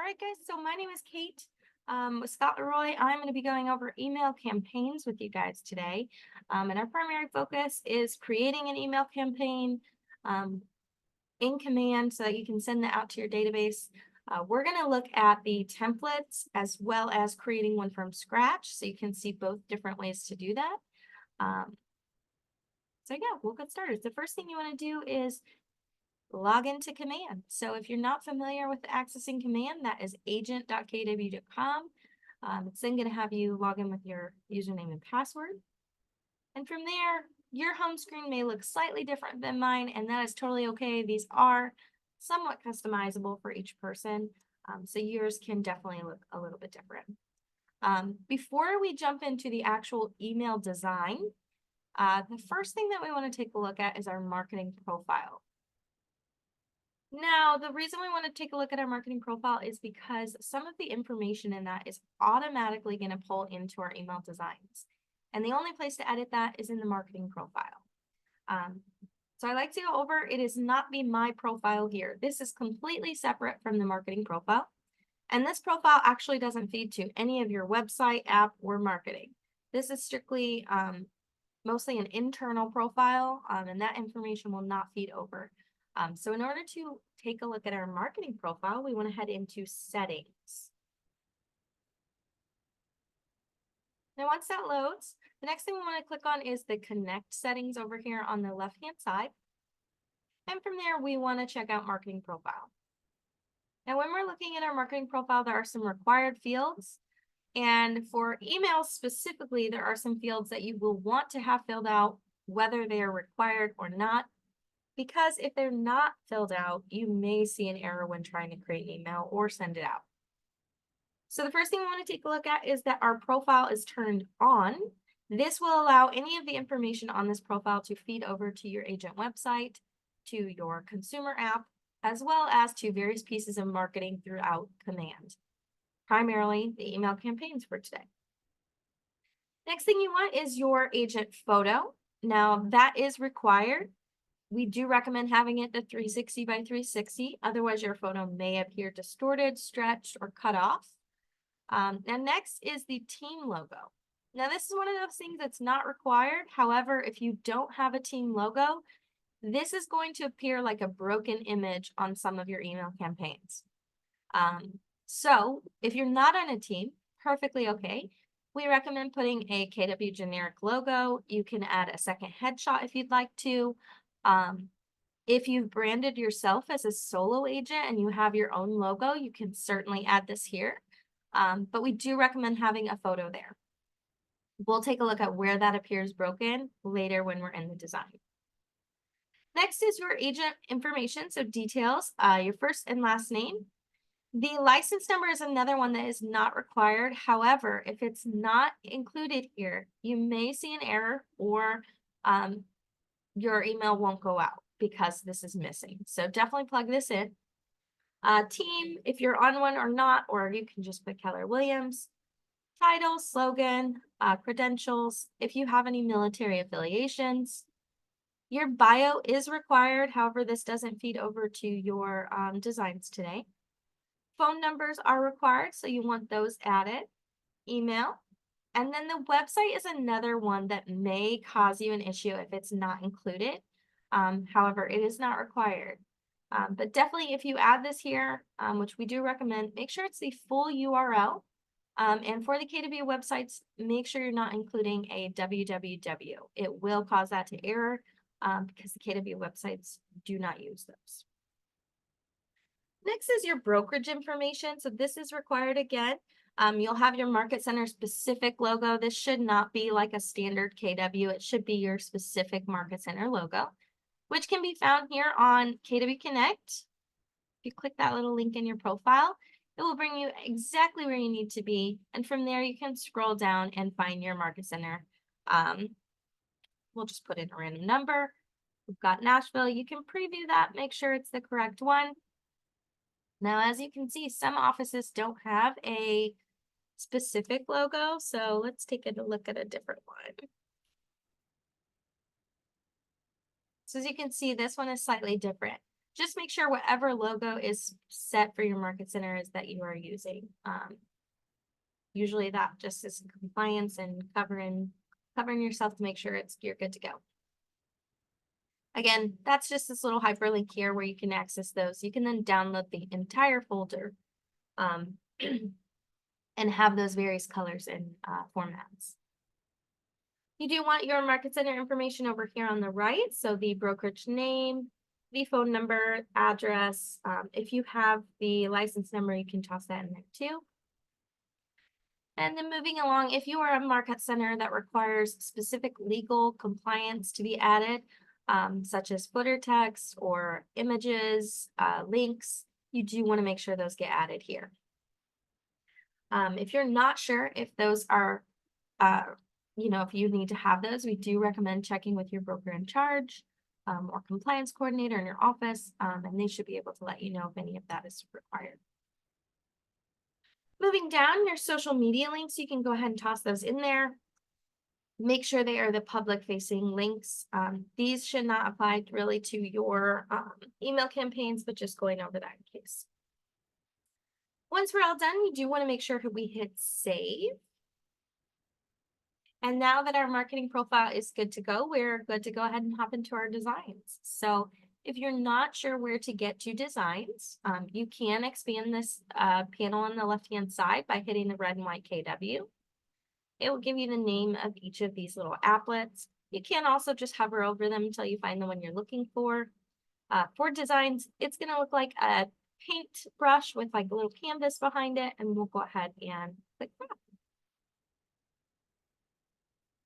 All right, guys, so my name is Kate with Scott Leroy. I'm going to be going over email campaigns with you guys today. And our primary focus is creating an email campaign um, in Command so that you can send that out to your database. We're going to look at the templates as well as creating one from scratch so you can see both different ways to do that. So yeah, we'll get started. The first thing you want to do is log into Command. So if you're not familiar with accessing Command, that is agent.kw.com. It's then going to have you log in with your username and password. And from there, your home screen may look slightly different than mine, and that is totally okay. These are somewhat customizable for each person, so yours can definitely look a little bit different. Before we jump into the actual email design, the first thing that we want to take a look at is our marketing profile. Now, the reason we want to take a look at our marketing profile is because some of the information in that is automatically going to pull into our email designs. And the only place to edit that is in the marketing profile. So I like to go over, it is not the My Profile here. This is completely separate from the marketing profile. And this profile actually doesn't feed to any of your website, app, or marketing. This is strictly mostly an internal profile, and that information will not feed over. So in order to take a look at our marketing profile, we want to head into settings. Now, once that loads, the next thing we want to click on is the connect settings over here on the left-hand side. And from there, we want to check out marketing profile. Now, when we're looking at our marketing profile, there are some required fields. And for emails specifically, there are some fields that you will want to have filled out, whether they are required or not. Because if they're not filled out, you may see an error when trying to create an email or send it out. So the first thing we want to take a look at is that our profile is turned on. This will allow any of the information on this profile to feed over to your agent website, to your consumer app, as well as to various pieces of marketing throughout Command, primarily the email campaigns for today. Next thing you want is your agent photo. Now that is required. We do recommend having it the 360 by 360. Otherwise, your photo may appear distorted, stretched, or cut off. And next is the team logo. Now, this is one of those things that's not required. However, if you don't have a team logo, this is going to appear like a broken image on some of your email campaigns. So if you're not on a team, perfectly okay. We recommend putting a KW generic logo. You can add a second headshot if you'd like to. If you've branded yourself as a solo agent and you have your own logo, you can certainly add this here. But we do recommend having a photo there. We'll take a look at where that appears broken later when we're in the design. Next is your agent information, so details, your first and last name. The license number is another one that is not required. However, if it's not included here, you may see an error or your email won't go out because this is missing. So definitely plug this in. Team, if you're on one or not, or you can just put Keller Williams. Title, slogan, credentials, if you have any military affiliations. Your bio is required. However, this doesn't feed over to your designs today. Phone numbers are required, so you want those added. Email. And then the website is another one that may cause you an issue if it's not included. However, it is not required. But definitely if you add this here, which we do recommend, make sure it's the full URL. And for the KW websites, make sure you're not including a www. It will cause that to error because the KW websites do not use those. Next is your brokerage information. So this is required again. You'll have your Market Center specific logo. This should not be like a standard KW. It should be your specific Market Center logo, which can be found here on KW Connect. If you click that little link in your profile, it will bring you exactly where you need to be. And from there, you can scroll down and find your Market Center. We'll just put in a random number. We've got Nashville. You can preview that, make sure it's the correct one. Now, as you can see, some offices don't have a specific logo, so let's take a look at a different one. So as you can see, this one is slightly different. just make sure whatever logo is set for your market center is that you are using. Usually that just is compliance and covering yourself to make sure you're good to go. Again, that's just this little hyperlink here where you can access those. You can then download the entire folder and have those various colors and formats. You do want your market center information over here on the right. So the brokerage name, the phone number, address. If you have the license number, you can toss that in there too. And then moving along, if you are a market center that requires specific legal compliance to be added, such as footer text or images, links, you do want to make sure those get added here. If you're not sure if those are, if you need to have those, we do recommend checking with your broker in charge or compliance coordinator in your office, and they should be able to let you know if any of that is required. Moving down, your social media links, you can go ahead and toss those in there. Make sure they are the public-facing links. These should not apply really to your email campaigns, but just going over that in case. Once we're all done, you do want to make sure that we hit save. And now that our marketing profile is good to go, we're good to go ahead and hop into our designs. So if you're not sure where to get to designs, you can expand this panel on the left-hand side by hitting the red and white KW. It will give you the name of each of these little applets. You can also just hover over them until you find the one you're looking for. For designs, it's going to look like a paint brush with like a little canvas behind it, and we'll go ahead and click that.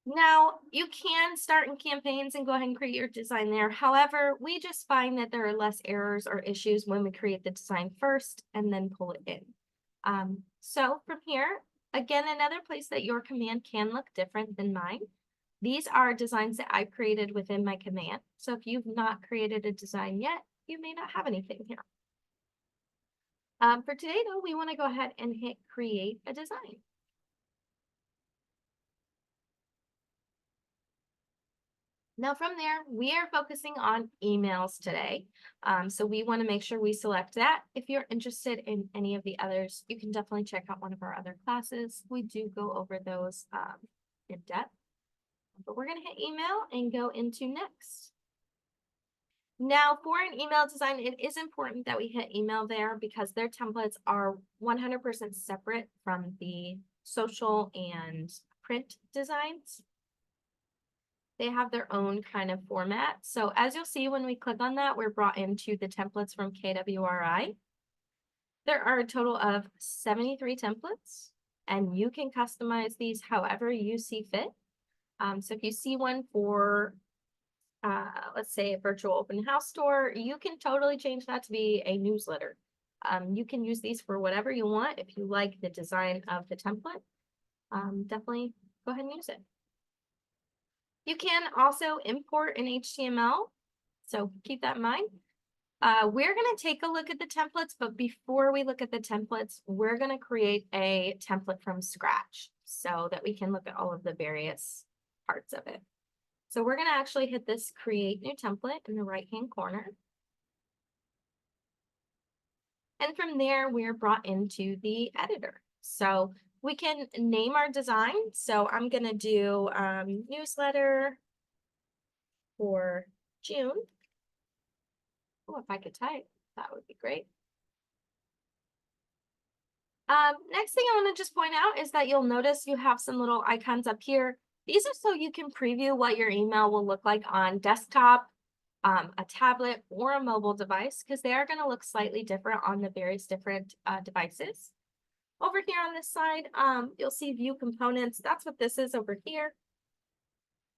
Now, you can start in campaigns and go ahead and create your design there. However, we just find that there are less errors or issues when we create the design first and then pull it in. So from here, again, another place that your command can look different than mine. These are designs that I've created within my command. So if you've not created a design yet, you may not have anything here. For today, though, we want to go ahead and hit create a design. Now from there, we are focusing on emails today. So we want to make sure we select that. If you're interested in any of the others, you can definitely check out one of our other classes. We do go over those in depth. But we're going to hit email and go into next. Now for an email design, it is important that we hit email there because their templates are 100% separate from the social and print designs. They have their own kind of format. So as you'll see, when we click on that, we're brought into the templates from KWRI. There are a total of 73 templates, and you can customize these however you see fit. So if you see one for, let's say, a virtual open house store, you can totally change that to be a newsletter. You can use these for whatever you want. If you like the design of the template, definitely go ahead and use it. You can also import an HTML, so keep that in mind. We're going to take a look at the templates, but before we look at the templates, we're going to create a template from scratch so that we can look at all of the various parts of it. So we're going to actually hit this create new template in the right-hand corner. And from there, we're brought into the editor. So we can name our design. So I'm going to do newsletter for June. Oh, if I could type, that would be great. Next thing I want to just point out is that you'll notice you have some little icons up here. These are so you can preview what your email will look like on desktop, a tablet, or a mobile device, because they are going to look slightly different on the various different devices. Over here on this side, you'll see view components. That's what this is over here.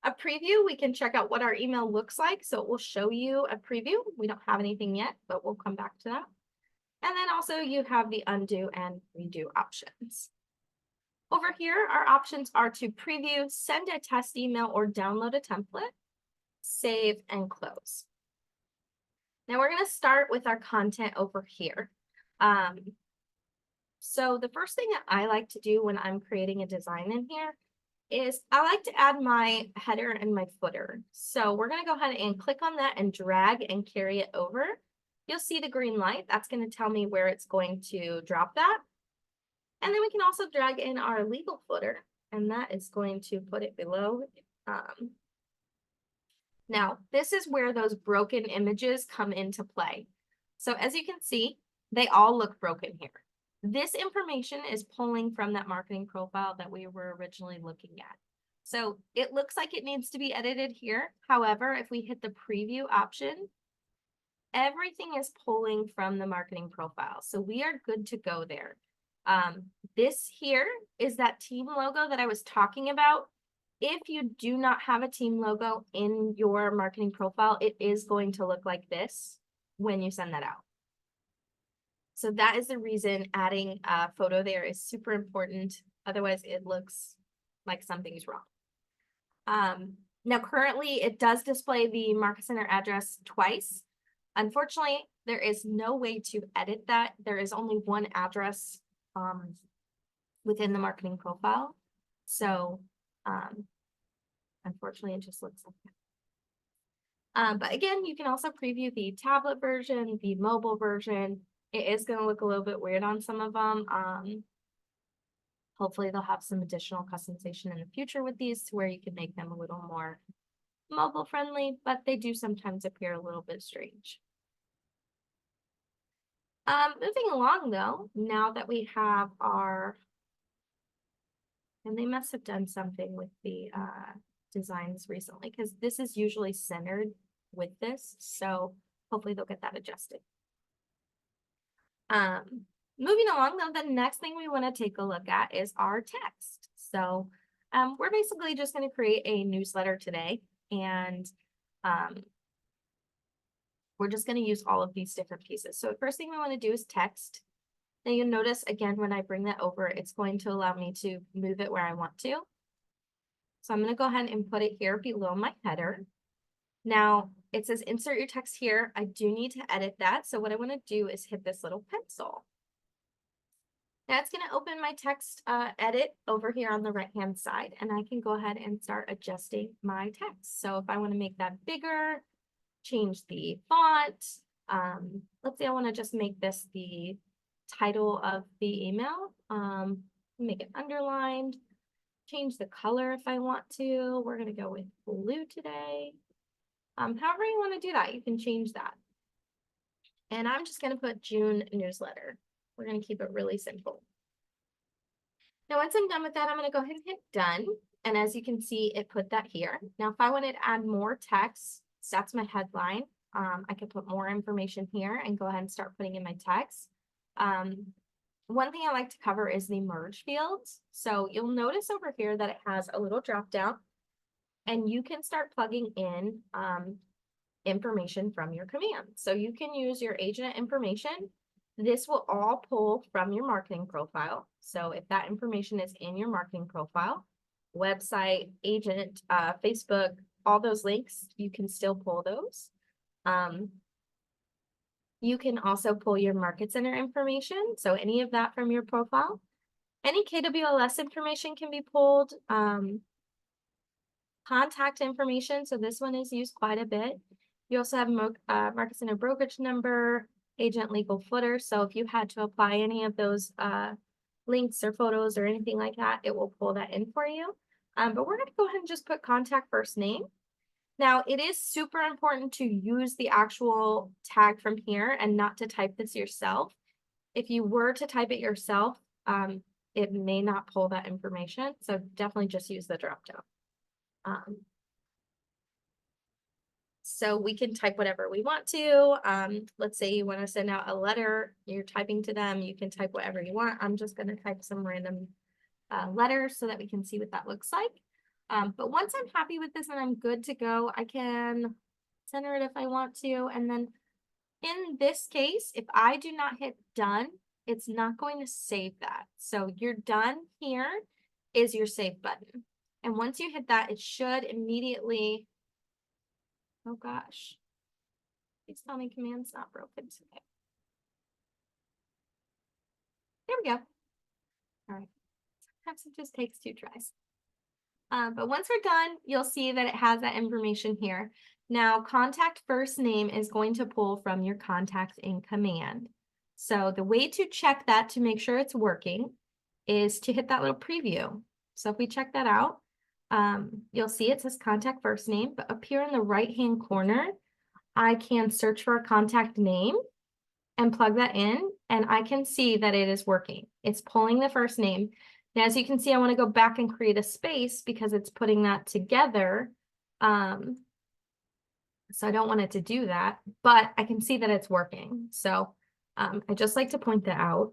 A preview, we can check out what our email looks like. So it will show you a preview. We don't have anything yet, but we'll come back to that. And then also you have the undo and redo options. Over here, our options are to preview, send a test email, or download a template, save, and close. Now we're going to start with our content over here. So the first thing that I like to do when I'm creating a design in here is I like to add my header and my footer. So we're going to go ahead and click on that and drag and carry it over. you'll see the green light. That's going to tell me where it's going to drop that. And then we can also drag in our legal footer, and that is going to put it below. Now, this is where those broken images come into play. So as you can see, they all look broken here. This information is pulling from that marketing profile that we were originally looking at. So it looks like it needs to be edited here. However, if we hit the preview option, everything is pulling from the marketing profile. So we are good to go there. This here is that team logo that I was talking about. If you do not have a team logo in your marketing profile, it is going to look like this when you send that out. So that is the reason adding a photo there is super important. Otherwise, it looks like something's wrong. Now, currently, it does display the Market Center address twice. Unfortunately, there is no way to edit that. There is only one address within the marketing profile. So unfortunately, it just looks like that. But again, you can also preview the tablet version, the mobile version. It is going to look a little bit weird on some of them. Hopefully, they'll have some additional customization in the future with these to where you can make them a little more mobile friendly, but they do sometimes appear a little bit strange. Moving along though, now that we have our, and they must have done something with the designs recently, because this is usually centered with this, so hopefully they'll get that adjusted. Moving along though, the next thing we want to take a look at is our text. So we're basically just going to create a newsletter today, and we're just going to use all of these different pieces. So the first thing we want to do is text. Now you'll notice again, when I bring that over, it's going to allow me to move it where I want to. So I'm going to go ahead and put it here below my header. Now it says insert your text here. I do need to edit that. So what I want to do is hit this little pencil. Now it's going to open my text edit over here on the right-hand side, and I can go ahead and start adjusting my text. So if I want to make that bigger, change the font. Let's say I want to just make this the title of the email. Make it underlined. Change the color if I want to. We're going to go with blue today. However you want to do that, you can change that. And I'm just going to put June newsletter. We're going to keep it really simple. Now, once I'm done with that, I'm going to go ahead and hit done. And as you can see, it put that here. Now, if I wanted to add more text, so that's my headline. I could put more information here and go ahead and start putting in my text. One thing I like to cover is the merge fields. So you'll notice over here that it has a little drop down, and you can start plugging in information from your command. So you can use your agent information. This will all pull from your marketing profile. So if that information is in your marketing profile, website, agent, Facebook, all those links, you can still pull those. You can also pull your Market Center information. So any of that from your profile. Any KWLS information can be pulled. Contact information. So this one is used quite a bit. You also have Market Center brokerage number, agent legal footer. So if you had to apply any of those links or photos or anything like that, it will pull that in for you. But we're going to go ahead and just put contact first name. Now, it is super important to use the actual tag from here and not to type this yourself. If you were to type it yourself, it may not pull that information. So definitely just use the drop down. So we can type whatever we want to. Let's say you want to send out a letter, you're typing to them, you can type whatever you want. I'm just going to type some random letter so that we can see what that looks like. But once I'm happy with this and I'm good to go, I can center it if I want to. And then in this case, if I do not hit done, it's not going to save that. So you're done here is your save button. And once you hit that, it should immediately, oh gosh, please tell me command's not broken today. There we go. All right, sometimes it just takes 2 tries. But once we're done, you'll see that it has that information here. Now, contact first name is going to pull from your contacts in command. So the way to check that to make sure it's working is to hit that little preview. So if we check that out, you'll see it says contact first name, but up here in the right-hand corner, I can search for a contact name and plug that in, and I can see that it is working. It's pulling the first name. Now, as you can see, I want to go back and create a space because it's putting that together. So I don't want it to do that, but I can see that it's working. So I just like to point that out.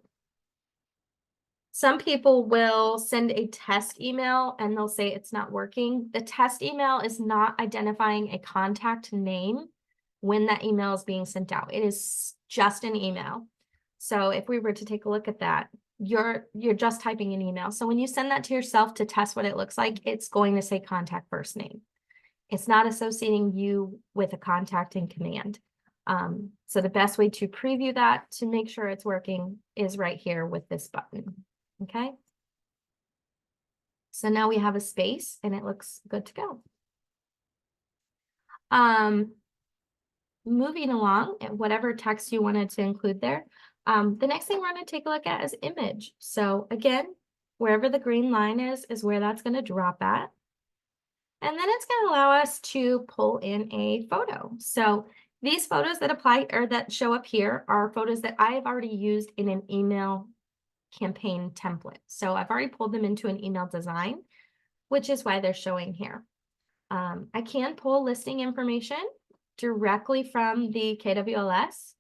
Some people will send a test email and they'll say it's not working. The test email is not identifying a contact name when that email is being sent out. It is just an email. So if we were to take a look at that, you're just typing an email. So when you send that to yourself to test what it looks like, it's going to say contact first name. It's not associating you with a contact in command. So the best way to preview that to make sure it's working is right here with this button. Okay. So now we have a space and it looks good to go. Moving along, whatever text you wanted to include there. The next thing we're going to take a look at is image. So again, wherever the green line is where that's going to drop at. And then it's going to allow us to pull in a photo. So these photos that apply or that show up here are photos that I have already used in an email campaign template. So I've already pulled them into an email design, which is why they're showing here. I can pull listing information directly from the KWLS.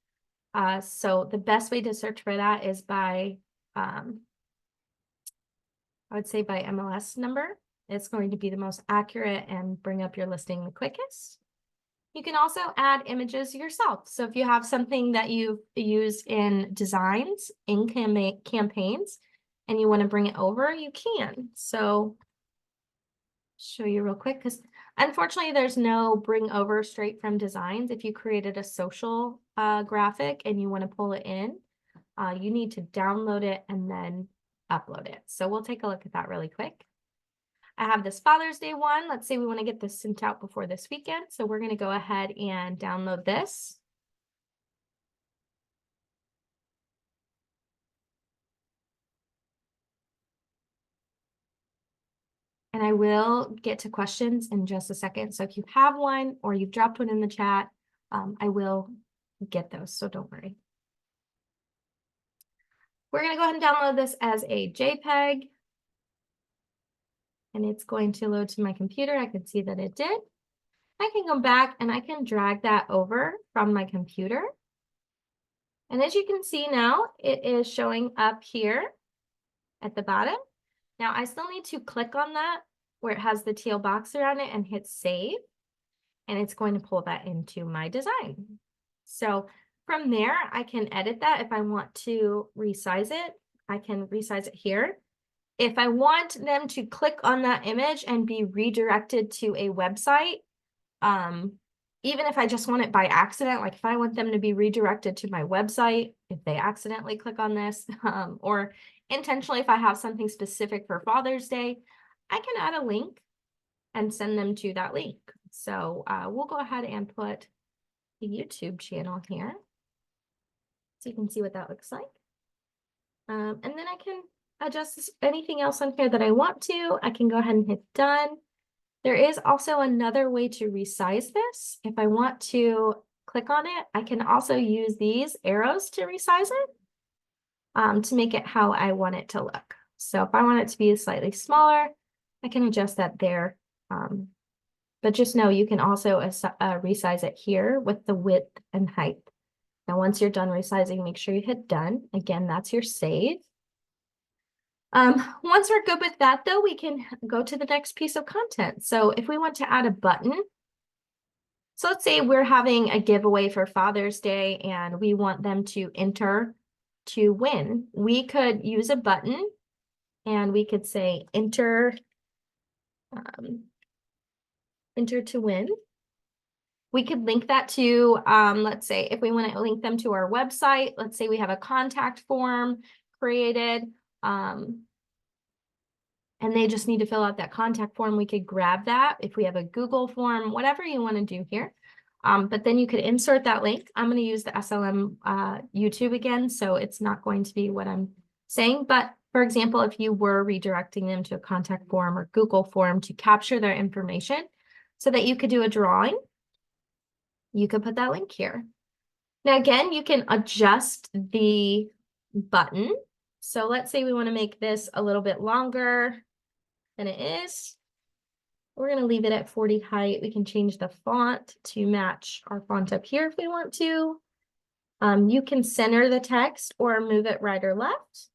So the best way to search for that is by, I would say by MLS number. It's going to be the most accurate and bring up your listing the quickest. You can also add images yourself. So if you have something that you've used in designs, in campaigns, and you want to bring it over, you can. So show you real quick, because unfortunately there's no bring over straight from designs. If you created a social graphic and you want to pull it in, you need to download it and then upload it. So we'll take a look at that really quick. I have this Father's Day one. Let's say we want to get this sent out before this weekend. So we're going to go ahead and download this. And I will get to questions in just a second. So if you have one or you've dropped one in the chat, I will get those. So don't worry. We're going to go ahead and download this as a JPEG. And it's going to load to my computer. I can see that it did. I can go back and I can drag that over from my computer. And as you can see now, it is showing up here at the bottom. Now I still need to click on that where it has the teal box around it and hit save. And it's going to pull that into my design. So from there, I can edit that. If I want to resize it, I can resize it here. If I want them to click on that image and be redirected to a website, even if I just want it by accident, like if I want them to be redirected to my website, if they accidentally click on this, or intentionally, if I have something specific for Father's Day, I can add a link and send them to that link. So we'll go ahead and put the YouTube channel here so you can see what that looks like. And then I can adjust anything else on here that I want to. I can go ahead and hit done. There is also another way to resize this. If I want to click on it, I can also use these arrows to resize it to make it how I want it to look. So if I want it to be slightly smaller, I can adjust that there. But just know you can also resize it here with the width and height. Now, once you're done resizing, make sure you hit done. Again, that's your save. Once we're good with that, though, we can go to the next piece of content. So if we want to add a button, so let's say we're having a giveaway for Father's Day and we want them to enter to win. We could use a button and we could say enter, enter to win. We could link that to, let's say if we want to link them to our website, let's say we have a contact form created, and they just need to fill out that contact form. We could grab that if we have a Google form, whatever you want to do here. But then you could insert that link. I'm going to use the SLM YouTube again, so it's not going to be what I'm saying. But for example, if you were redirecting them to a contact form or Google form to capture their information so that you could do a drawing, you could put that link here. Now, again, you can adjust the button. So let's say we want to make this a little bit longer than it is. We're going to leave it at 40 height. We can change the font to match our font up here if we want to. You can center the text or move it right or left.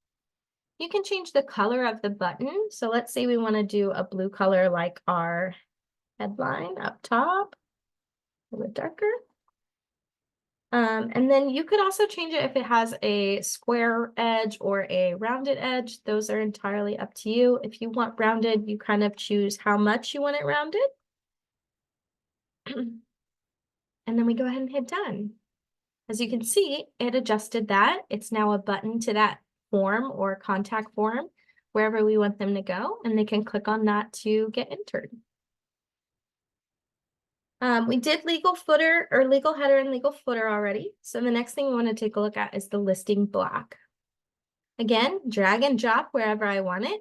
You can change the color of the button. So let's say we want to do a blue color like our headline up top, a little darker. And then you could also change it if it has a square edge or a rounded edge. Those are entirely up to you. If you want rounded, you kind of choose how much you want it rounded. And then we go ahead and hit done. As you can see, it adjusted that. It's now a button to that form or contact form, wherever we want them to go, and they can click on that to get entered. We did legal footer or legal header and legal footer already. So the next thing we want to take a look at is the listing block. Again, drag and drop wherever I want it.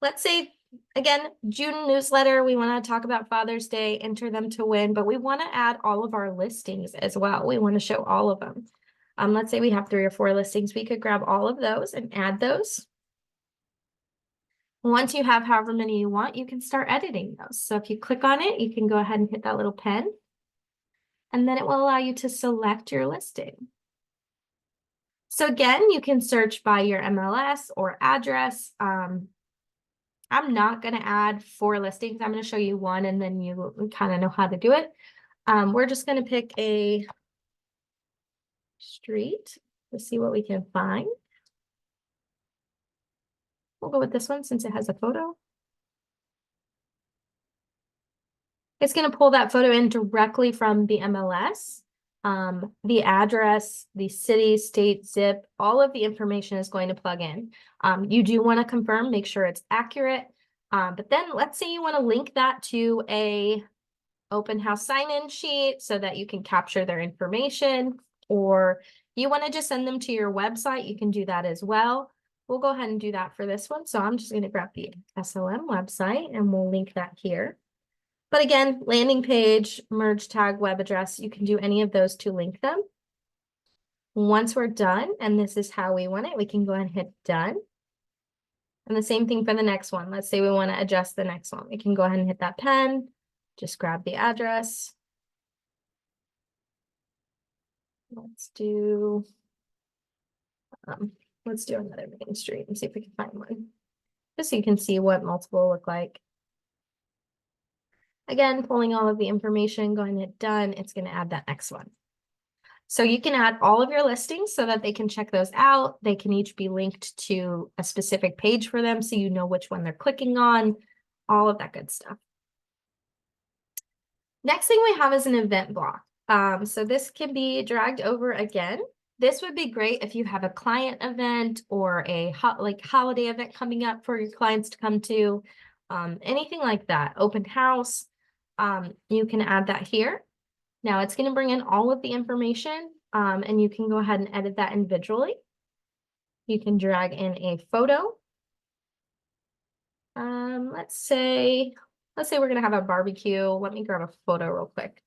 Let's say, again, June newsletter, we want to talk about Father's Day, enter them to win, but we want to add all of our listings as well. We want to show all of them. Let's say we have 3 or 4 listings. We could grab all of those and add those. Once you have however many you want, you can start editing those. So if you click on it, you can go ahead and hit that little pen, and then it will allow you to select your listing. So again, you can search by your MLS or address. I'm not going to add 4 listings. I'm going to show you one, and then you kind of know how to do it. We're just going to pick a street to see what we can find. We'll go with this one since it has a photo. It's going to pull that photo in directly from the MLS. The address, the city, state, zip, all of the information is going to plug in. You do want to confirm, make sure it's accurate. But then let's say you want to link that to a open house sign-in sheet so that you can capture their information, or you want to just send them to your website, you can do that as well. We'll go ahead and do that for this one. So I'm just going to grab the SLM website and we'll link that here. But again, landing page, merge tag, web address, you can do any of those to link them. Once we're done, and this is how we want it, we can go ahead and hit done. And the same thing for the next one. Let's say we want to adjust the next one. We can go ahead and hit that pen, just grab the address. Let's do another main street and see if we can find one. Just so you can see what multiple look like. Again, pulling all of the information, going to hit done, it's going to add that next one. So you can add all of your listings so that they can check those out. They can each be linked to a specific page for them so you know which one they're clicking on, all of that good stuff. Next thing we have is an event block. So this can be dragged over again. This would be great if you have a client event or a holiday event coming up for your clients to come to, anything like that, open house. You can add that here. Now it's going to bring in all of the information, and you can go ahead and edit that individually. You can drag in a photo. Let's say we're going to have a barbecue. Let me grab a photo real quick.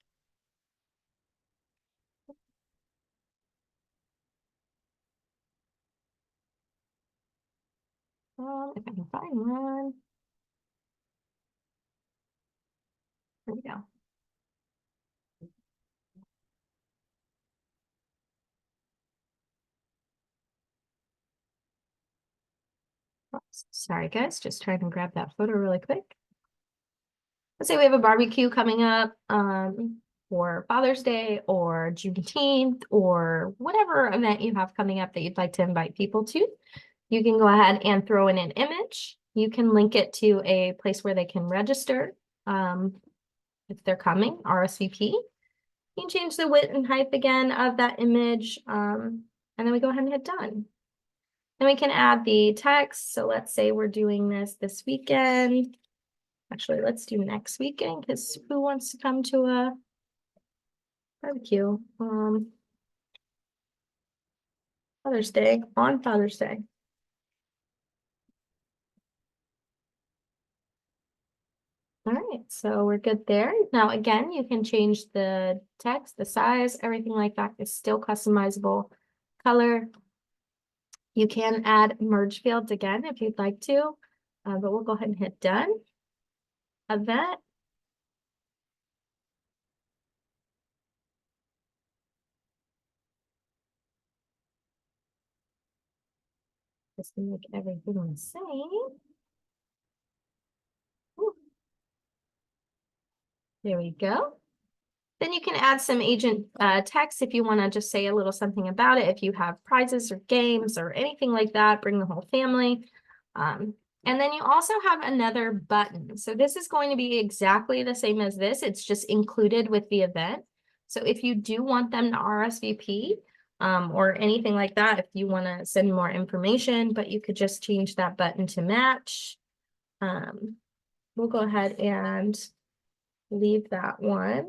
If I can find one. There we go. Oops, sorry guys, just trying to grab that photo really quick. Let's say we have a barbecue coming up for Father's Day or Juneteenth or whatever event you have coming up that you'd like to invite people to. You can go ahead and throw in an image. You can link it to a place where they can register if they're coming, RSVP. You can change the width and height again of that image, and then we go ahead and hit done. Then we can add the text. So let's say we're doing this weekend. Actually, let's do next weekend because who wants to come to barbecue. Father's Day, on Father's Day. All right, so we're good there. Now, again, you can change the text, the size, everything like that is still customizable. Color. You can add merge fields again if you'd like to, but we'll go ahead and hit done. Event. Just to make everything the same. Ooh. There we go. Then you can add some agent text if you want to just say a little something about it. If you have prizes or games or anything like that, bring the whole family. And then you also have another button. So this is going to be exactly the same as this. It's just included with the event. So if you do want them to RSVP or anything like that, if you want to send more information, but you could just change that button to match. We'll go ahead and leave that one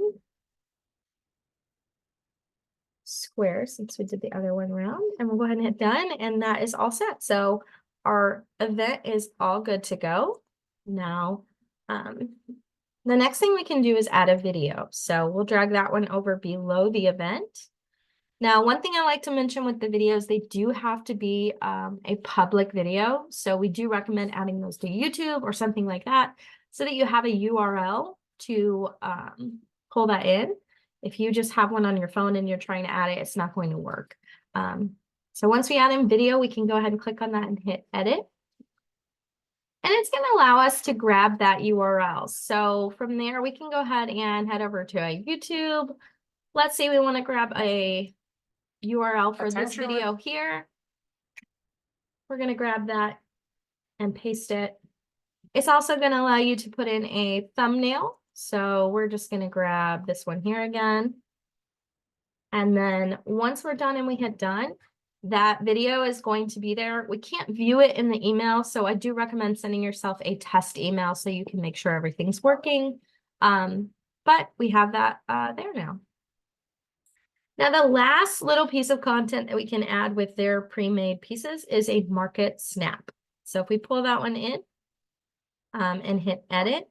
square since we did the other one round, and we'll go ahead and hit done, and that is all set. So our event is all good to go. Now, the next thing we can do is add a video. So we'll drag that one over below the event. Now, one thing I like to mention with the videos, they do have to be a public video. So we do recommend adding those to YouTube or something like that so that you have a URL to pull that in. If you just have one on your phone and you're trying to add it, it's not going to work. So once we add in video, we can go ahead and click on that and hit edit. And it's going to allow us to grab that URL. So from there, we can go ahead and head over to a YouTube. Let's say we want to grab a URL for this video here. We're going to grab that and paste it. It's also going to allow you to put in a thumbnail. So we're just going to grab this one here again. And then once we're done and we hit done, that video is going to be there. We can't view it in the email, so I do recommend sending yourself a test email so you can make sure everything's working. But we have that there now. Now, the last little piece of content that we can add with their pre-made pieces is a market snap. So if we pull that one in and hit edit,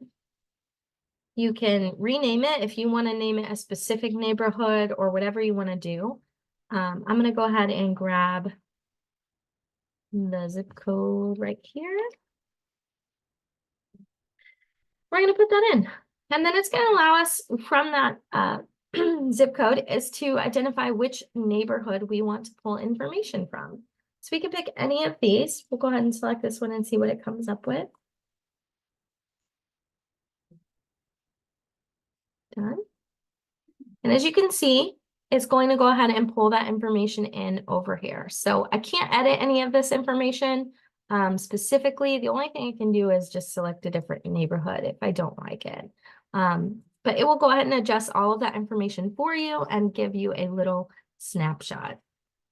you can rename it if you want to name it a specific neighborhood or whatever you want to do. I'm going to go ahead and grab the zip code right here. We're going to put that in. And then it's going to allow us from that zip code is to identify which neighborhood we want to pull information from. So we can pick any of these. We'll go ahead and select this one and see what it comes up with. Done. And as you can see, it's going to go ahead and pull that information in over here. So I can't edit any of this information specifically. The only thing I can do is just select a different neighborhood if I don't like it. But it will go ahead and adjust all of that information for you and give you a little snapshot.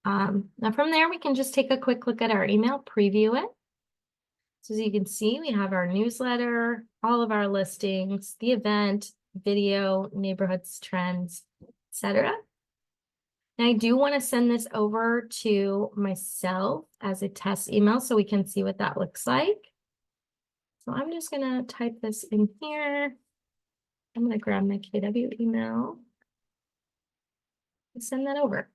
Now from there, we can just take a quick look at our email, preview it. So as you can see, we have our newsletter, all of our listings, the event, video, neighborhoods, trends, etc. And I do want to send this over to myself as a test email so we can see what that looks like. So I'm just going to type this in here. I'm going to grab my KW email and send that over.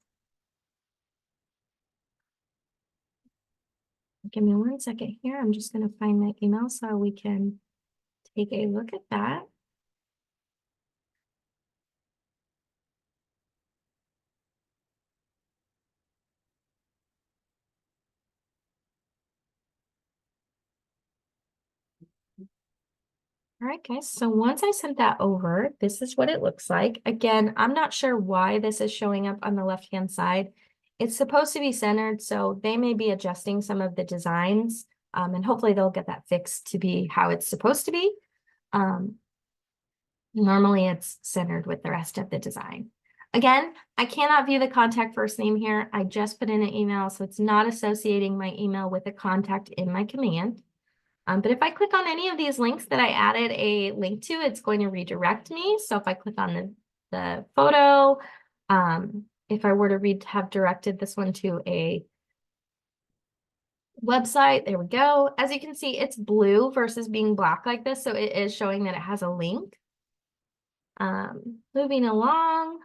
Give me 1 second here. I'm just going to find my email so we can take a look at that. All right, guys, so once I sent that over, this is what it looks like. Again, I'm not sure why this is showing up on the left-hand side. It's supposed to be centered, so they may be adjusting some of the designs, and hopefully they'll get that fixed to be how it's supposed to be. Normally it's centered with the rest of the design. Again, I cannot view the contact first name here. I just put in an email, so it's not associating my email with a contact in my command. But if I click on any of these links that I added a link to, it's going to redirect me. So if I click on the photo, If I were to have directed this one to a website, there we go. As you can see, it's blue versus being black like this, so it is showing that it has a link. Moving along,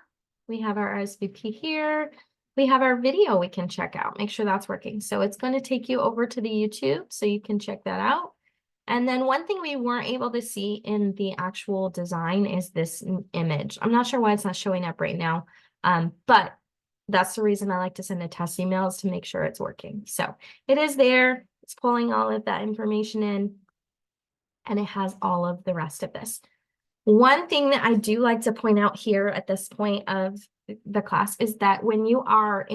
we have our RSVP here. We have our video we can check out, make sure that's working. So it's going to take you over to the YouTube so you can check that out. And then one thing we weren't able to see in the actual design is this image. I'm not sure why it's not showing up right now, but that's the reason I like to send a test emails to make sure it's working. So it is there. It's pulling all of that information in, and it has all of the rest of this. One thing that I do like to point out here at this point of the class is that when you are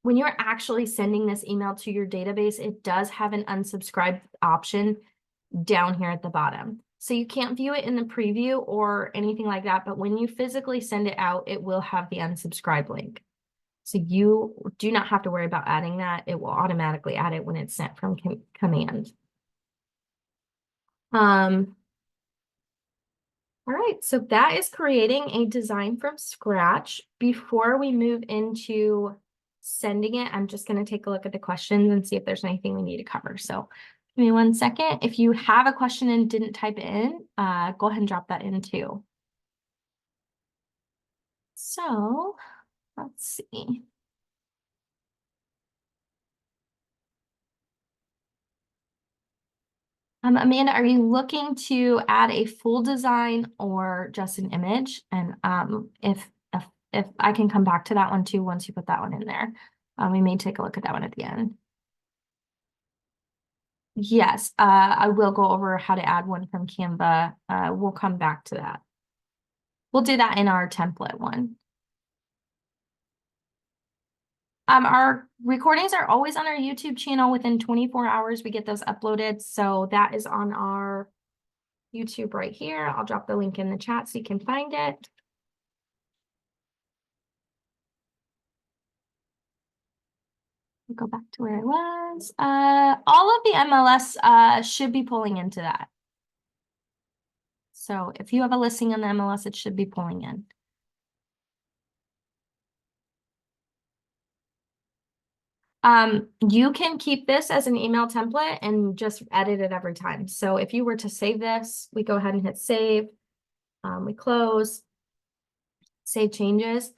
when you're actually sending this email to your database, it does have an unsubscribe option down here at the bottom. So you can't view it in the preview or anything like that, but when you physically send it out, it will have the unsubscribe link. So you do not have to worry about adding that. It will automatically add it when it's sent from command. All right, so that is creating a design from scratch. Before we move into sending it, I'm just going to take a look at the questions and see if there's anything we need to cover. So give me 1 second. If you have a question and didn't type it in, go ahead and drop that in too. So let's see. Amanda, are you looking to add a full design or just an image? And if I can come back to that one too once you put that one in there. We may take a look at that one at the end. Yes, I will go over how to add one from Canva. We'll come back to that. We'll do that in our template one. Our recordings are always on our YouTube channel. Within 24 hours, we get those uploaded. So that is on our YouTube right here. I'll drop the link in the chat so you can find it. I'll go back to where I was. All of the MLS should be pulling into that. So if you have a listing on the MLS, it should be pulling in. You can keep this as an email template and just edit it every time. So if you were to save this, we go ahead and hit save. We close, save changes.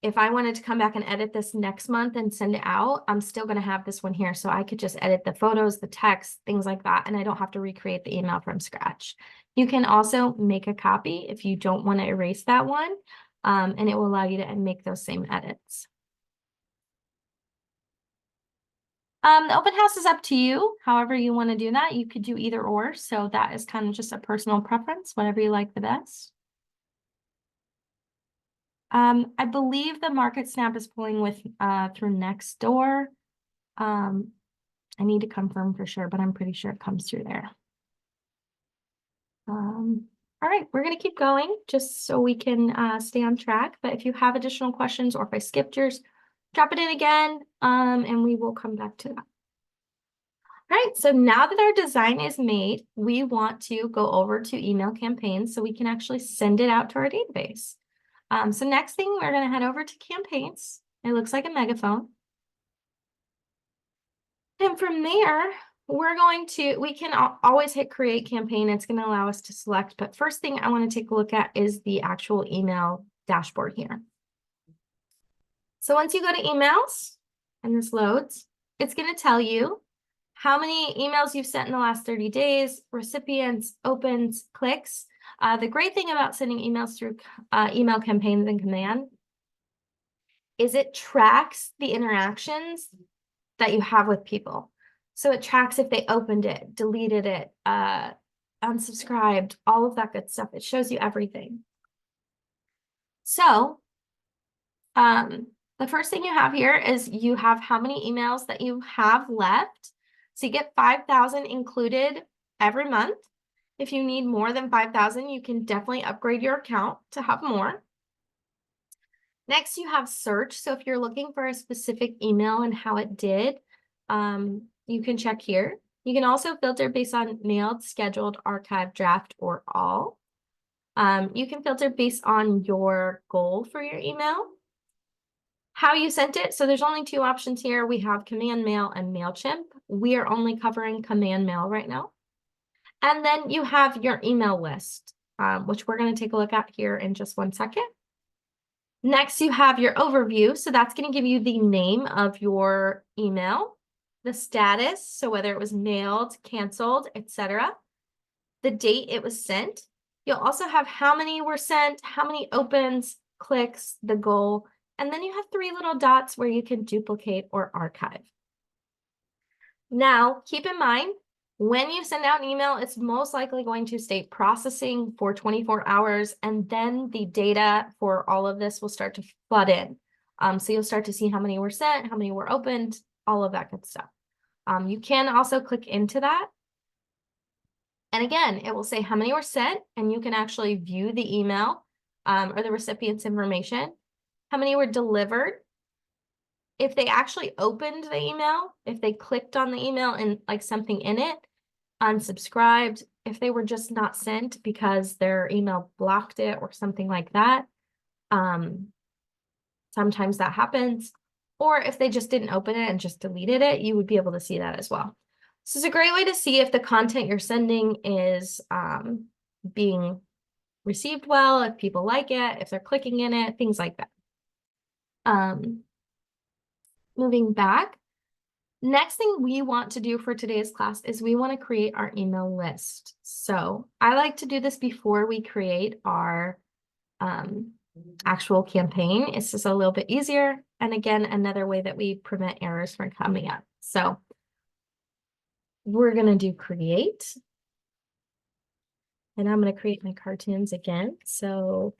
If I wanted to come back and edit this next month and send it out, I'm still going to have this one here. So I could just edit the photos, the text, things like that. And I don't have to recreate the email from scratch. You can also make a copy if you don't want to erase that one. And it will allow you to make those same edits. The open house is up to you. However you want to do that, you could do either or. So that is kind of just a personal preference, whatever you like the best. I believe the Market Snap is pulling with through Nextdoor. I need to confirm for sure, but I'm pretty sure it comes through there. All right, we're going to keep going just so we can stay on track. But if you have additional questions or if I skipped yours, drop it in again, and we will come back to that. All right, so now that our design is made, we want to go over to email campaigns so we can actually send it out to our database. So next thing, we're going to head over to campaigns. It looks like a megaphone. And from there, we can always hit create campaign. It's going to allow us to select. But first thing I want to take a look at is the actual email dashboard here. So once you go to emails and this loads, it's going to tell you how many emails you've sent in the last 30 days, recipients, opens, clicks. The great thing about sending emails through email campaigns in command is it tracks the interactions that you have with people. So it tracks if they opened it, deleted it, unsubscribed, all of that good stuff. It shows you everything. So the first thing you have here is you have how many emails that you have left. So you get 5,000 included every month. If you need more than 5,000, you can definitely upgrade your account to have more. Next, you have search. So if you're looking for a specific email and how it did, you can check here. You can also filter based on mailed, scheduled, archived, draft, or all. You can filter based on your goal for your email. How you sent it. So there's only two options here. We have Command Mail and MailChimp. We are only covering Command Mail right now. And then you have your email list, which we're going to take a look at here in just 1 second. Next, you have your overview. So that's going to give you the name of your email, the status, so whether it was mailed, canceled, etc., the date it was sent. You'll also have how many were sent, how many opens, clicks, the goal, and then you have 3 little dots where you can duplicate or archive. Now, keep in mind, when you send out an email, it's most likely going to stay processing for 24 hours, and then the data for all of this will start to flood in. So you'll start to see how many were sent, how many were opened, all of that good stuff. You can also click into that. And again, it will say how many were sent, and you can actually view the email or the recipient's information, how many were delivered, if they actually opened the email, if they clicked on the email and like something in it, unsubscribed, if they were just not sent because their email blocked it or something like that. Sometimes that happens. Or if they just didn't open it and just deleted it, you would be able to see that as well. This is a great way to see if the content you're sending is being received well, if people like it, if they're clicking in it, things like that. Moving back, next thing we want to do for today's class is we want to create our email list. So I like to do this before we create our actual campaign. It's just a little bit easier. And again, another way that we prevent errors from coming up. So we're going to do create. And I'm going to create my cartoons again. So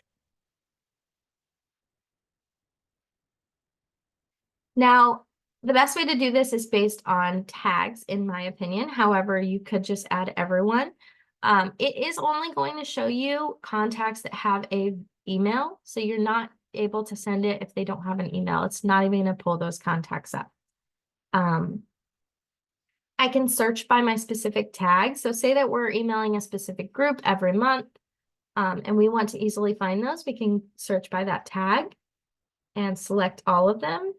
now the best way to do this is based on tags, in my opinion. However, you could just add everyone. It is only going to show you contacts that have a email. So you're not able to send it if they don't have an email. It's not even going to pull those contacts up. I can search by my specific tag. So say that we're emailing a specific group every month, and we want to easily find those. We can search by that tag and select all of them.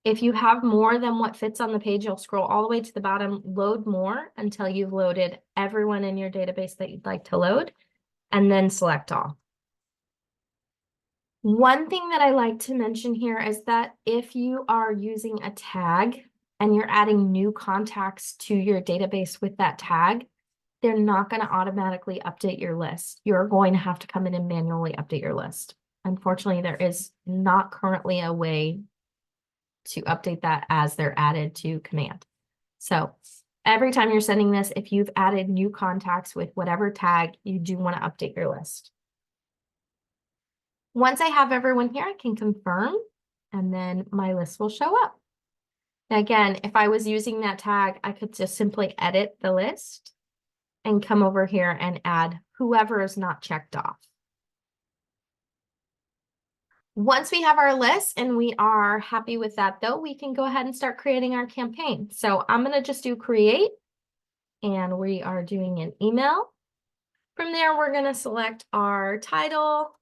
If you have more than what fits on the page, you'll scroll all the way to the bottom, load more until you've loaded everyone in your database that you'd like to load, and then select all. One thing that I like to mention here is that if you are using a tag and you're adding new contacts to your database with that tag, they're not going to automatically update your list. You're going to have to come in and manually update your list. Unfortunately, there is not currently a way to update that as they're added to command. So every time you're sending this, if you've added new contacts with whatever tag, you do want to update your list. Once I have everyone here, I can confirm, and then my list will show up. Now, again, if I was using that tag, I could just simply edit the list and come over here and add whoever is not checked off. Once we have our list and we are happy with that, though, we can go ahead and start creating our campaign. So I'm going to just do create, and we are doing an email. From there, we're going to select our title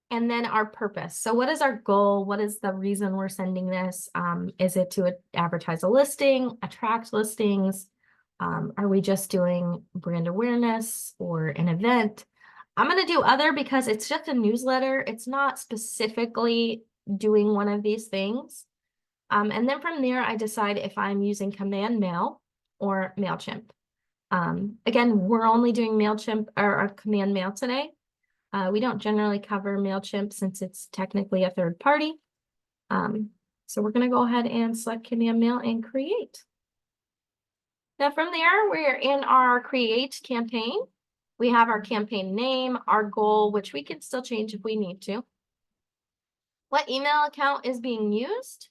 and then our purpose. So what is our goal? What is the reason we're sending this? Is it to advertise a listing, attract listings? Are we just doing brand awareness or an event? I'm going to do other because it's just a newsletter. It's not specifically doing one of these things. And then from there, I decide if I'm using Command Mail or MailChimp. Again, we're only doing MailChimp or Command Mail today. We don't generally cover MailChimp since it's technically a third party. So we're going to go ahead and select Command Mail and create. Now from there, we're in our create campaign. We have our campaign name, our goal, which we can still change if we need to. What email account is being used?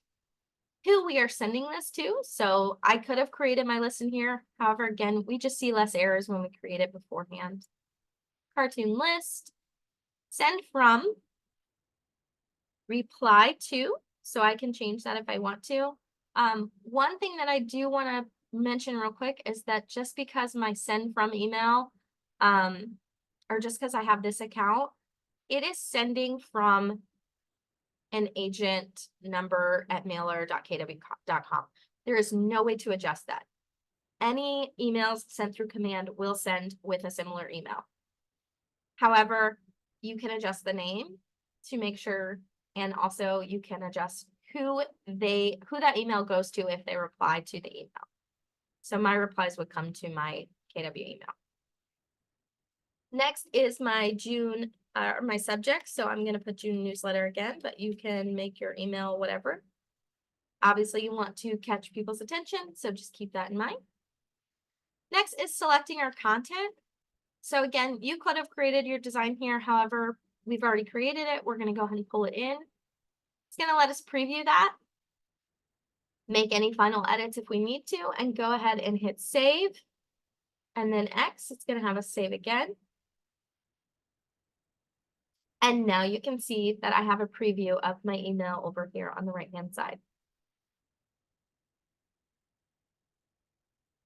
Who we are sending this to. So I could have created my list in here. However, again, we just see less errors when we create it beforehand. Cartoon list. Send from. Reply to. So I can change that if I want to. One thing that I do want to mention real quick is that just because my send from email or just because I have this account, it is sending from an agent number at mailer.kw.com. There is no way to adjust that. Any emails sent through command will send with a similar email. However, you can adjust the name to make sure, and also you can adjust who that email goes to if they reply to the email. So my replies would come to my KW email. Next is my June, my subject. So I'm going to put June newsletter again, but you can make your email whatever. Obviously, you want to catch people's attention, so just keep that in mind. Next is selecting our content. So again, you could have created your design here. However, we've already created it. We're going to go ahead and pull it in. It's going to let us preview that, make any final edits if we need to, and go ahead and hit save. And then X, it's going to have us save again. And now you can see that I have a preview of my email over here on the right-hand side.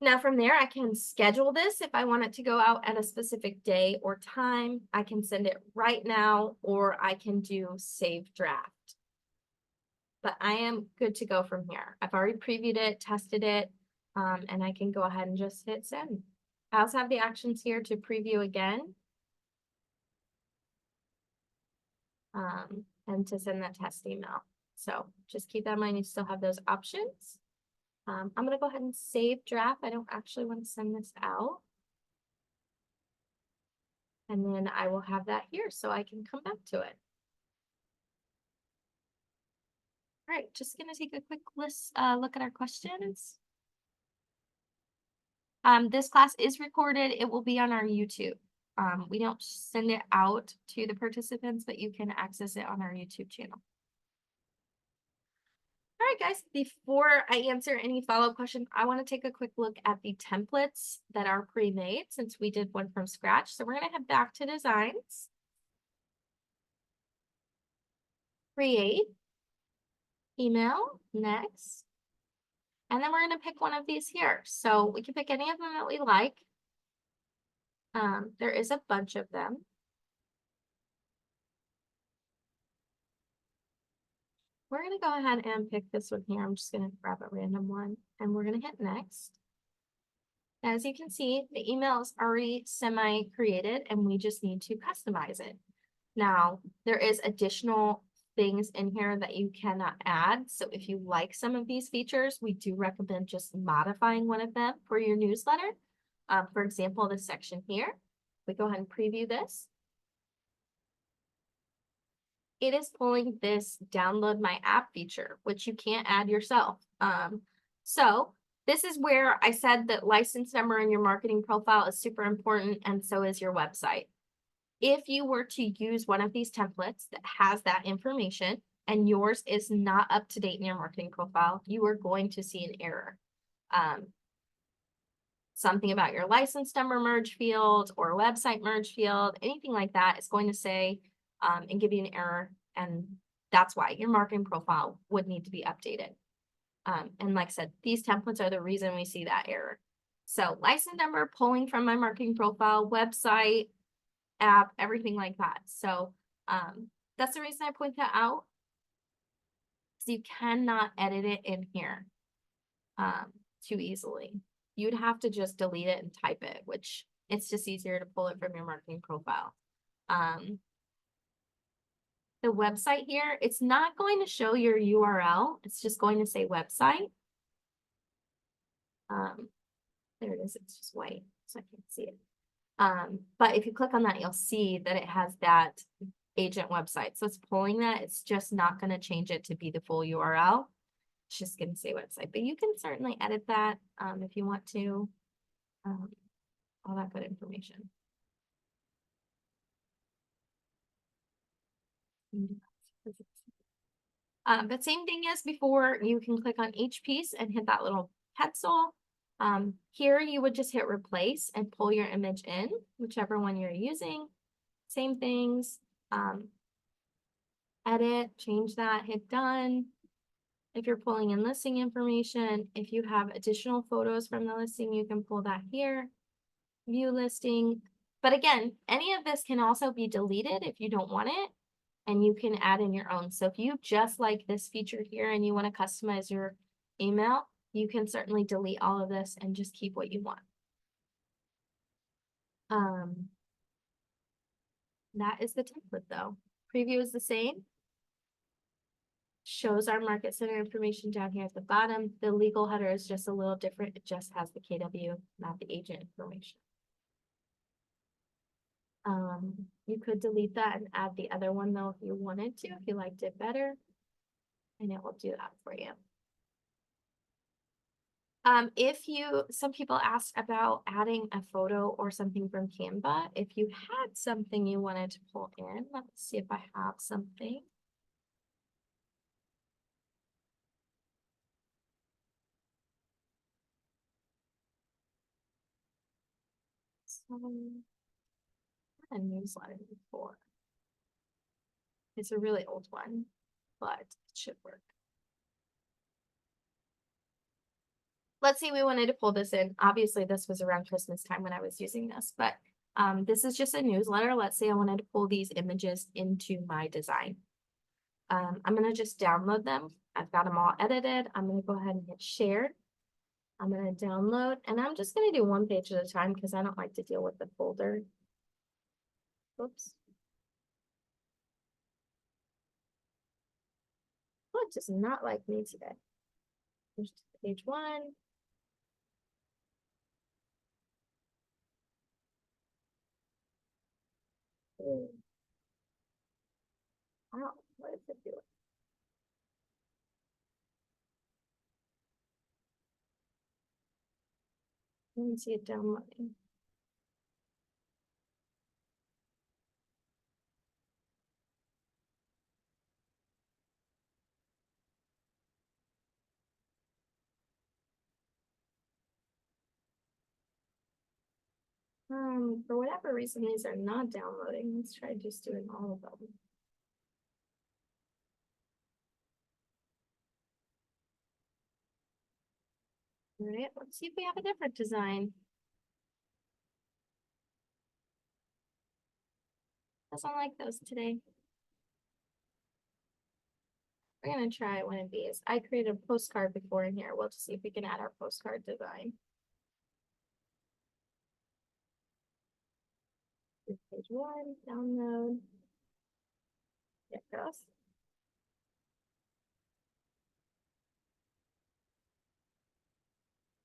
Now from there, I can schedule this if I want it to go out at a specific day or time. I can send it right now, or I can do save draft. But I am good to go from here. I've already previewed it, tested it, and I can go ahead and just hit send. I also have the actions here to preview again. And to send that test email. So just keep that in mind, you still have those options. I'm going to go ahead and save draft. I don't actually want to send this out. And then I will have that here so I can come back to it. All right, just going to take a quick look at our questions. This class is recorded. It will be on our YouTube. We don't send it out to the participants, but you can access it on our YouTube channel. All right, guys, before I answer any follow-up questions, I want to take a quick look at the templates that are pre-made since we did one from scratch. So we're going to head back to designs, create, email, next, and then we're going to pick one of these here. So we can pick any of them that we like. There is a bunch of them. We're going to go ahead and pick this one here. I'm just going to grab a random one and we're going to hit next. As you can see, the email is already semi-created and we just need to customize it. Now, there is additional things in here that you cannot add. So if you like some of these features, we do recommend just modifying one of them for your newsletter. For example, this section here, we go ahead and preview this. It is pulling this download my app feature, which you can't add yourself. So this is where I said that license number in your marketing profile is super important, and so is your website. If you were to use one of these templates that has that information and yours is not up to date in your marketing profile, you are going to see an error. Something about your license number merge field or website merge field, anything like that is going to say and give you an error. And that's why your marketing profile would need to be updated. And like I said, these templates are the reason we see that error. So license number pulling from my marketing profile, website, app, everything like that. So that's the reason I point that out. So you cannot edit it in here too easily. You'd have to just delete it and type it, which it's just easier to pull it from your marketing profile. The website here, it's not going to show your URL. It's just going to say website. There it is. It's just white, so I can't see it. But if you click on that, you'll see that it has that agent website. So it's pulling that. It's just not going to change it to be the full URL. It's just going to say website. But you can certainly edit that if you want to. All that good information. But same thing as before, you can click on each piece and hit that little pencil. Here you would just hit replace and pull your image in, whichever one you're using. Same things. Edit, change that, hit done. If you're pulling in listing information, if you have additional photos from the listing, you can pull that here. View listing. But again, any of this can also be deleted if you don't want it, and you can add in your own. So if you just like this feature here and you want to customize your email, you can certainly delete all of this and just keep what you want. That is the template though. Preview is the same. Shows our market center information down here at the bottom. The legal header is just a little different. It just has the KW, not the agent information. You could delete that and add the other one though if you wanted to, if you liked it better. And it will do that for you. Some people asked about adding a photo or something from Canva. If you had something you wanted to pull in, let's see if I have something. A newsletter before. It's a really old one, but it should work. Let's say we wanted to pull this in. Obviously, this was around Christmas time when I was using this, but this is just a newsletter. Let's say I wanted to pull these images into my design. I'm going to just download them. I've got them all edited. I'm going to go ahead and hit share. I'm going to download, and I'm just going to do one page at a time because I don't like to deal with the folder. Oops. Oh, it does not like me today. Here's page one. Wow, what is it doing? Let me see it downloading. For whatever reason, these are not downloading. Let's try just doing all of them. All right, let's see if we have a different design. Doesn't like those today. We're gonna try one of these. I created a postcard before in here. We'll just see if we can add our postcard design. Page one, download. There it goes.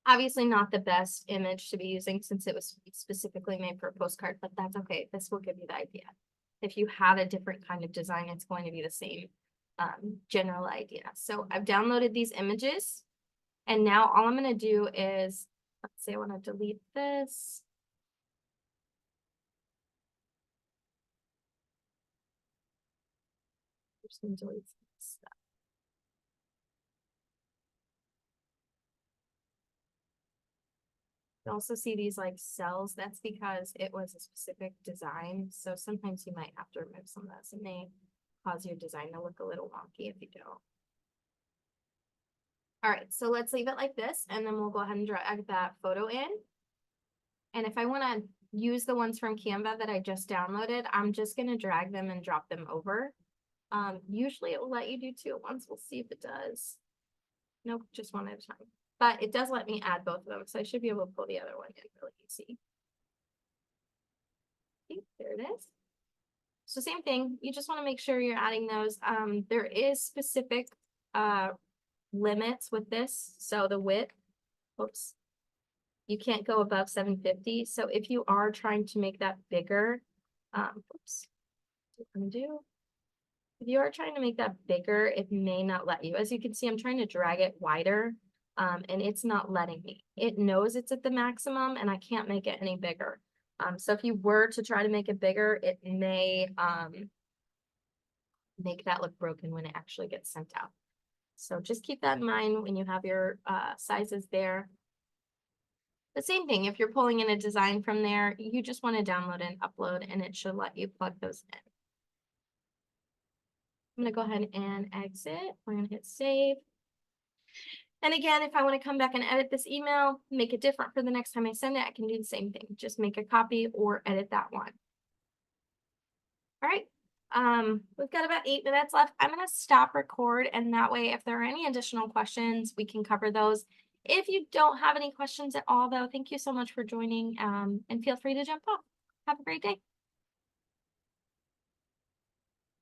Obviously not the best image to be using since it was specifically made for a postcard, but that's okay. This will give you the idea. If you had a different kind of design, it's going to be the same general idea. So I've downloaded these images, and now all I'm going to do is, let's say I want to delete this. I'm just going to delete some stuff. You also see these like cells. That's because it was a specific design. So sometimes you might have to remove some of this. It may cause your design to look a little wonky if you don't. All right, so let's leave it like this, and then we'll go ahead and drag that photo in. And if I want to use the ones from Canva that I just downloaded, I'm just going to drag them and drop them over. Usually it will let you do two at once. We'll see if it does. Nope, just one at a time. But it does let me add both of them, so I should be able to pull the other one in really easy. Okay, there it is. So same thing, you just want to make sure you're adding those. There is specific limits with this. So the width, oops, you can't go above 750. So if you are trying to make that bigger, oops, undo. If you are trying to make that bigger, it may not let you. As you can see, I'm trying to drag it wider, and it's not letting me. It knows it's at the maximum, and I can't make it any bigger. So if you were to try to make it bigger, it may make that look broken when it actually gets sent out. So just keep that in mind when you have your sizes there. The same thing, if you're pulling in a design from there, you just want to download and upload, and it should let you plug those in. I'm going to go ahead and exit. We're going to hit save. And again, if I want to come back and edit this email, make it different for the next time I send it, I can do the same thing. Just make a copy or edit that one. All right. We've got about 8 minutes left. I'm going to stop record, and that way, if there are any additional questions, we can cover those. If you don't have any questions at all, though, thank you so much for joining, and feel free to jump off. Have a great day.